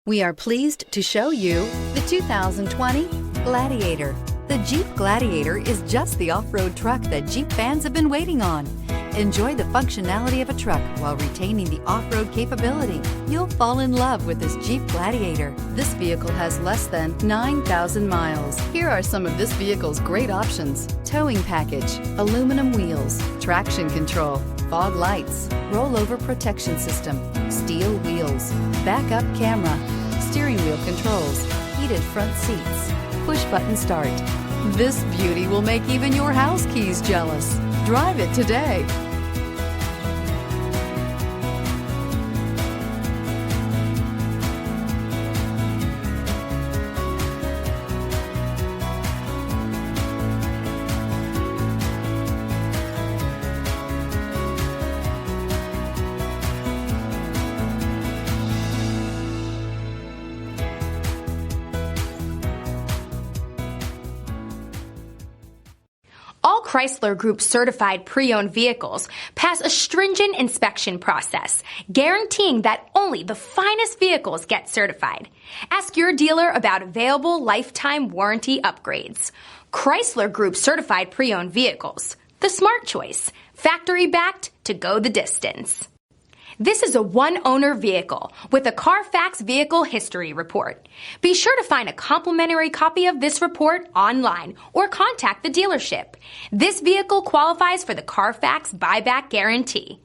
We are pleased to show you the 2020 Gladiator. The Jeep Gladiator is just the off-road truck that Jeep fans have been waiting on. Enjoy the functionality of a truck while retaining the off-road capability. You'll fall in love with this Jeep Gladiator. This vehicle has less than 9,000 miles. Here are some of this vehicle's great options: towing package, aluminum wheels, traction control, fog lights, rollover protection system, steel wheels, backup camera, steering wheel controls, heated front seats, push button start. This beauty will make even your house keys jealous. Drive it today. All Chrysler Group certified pre-owned vehicles pass a stringent inspection process, guaranteeing that only the finest vehicles get certified. Ask your dealer about available lifetime warranty upgrades. Chrysler Group certified pre-owned vehicles, the smart choice, factory backed to go the distance. This is a one-owner vehicle with a Carfax Vehicle History Report. Be sure to find a complimentary copy of this report online or contact the dealership. This vehicle qualifies for the Carfax buyback guarantee.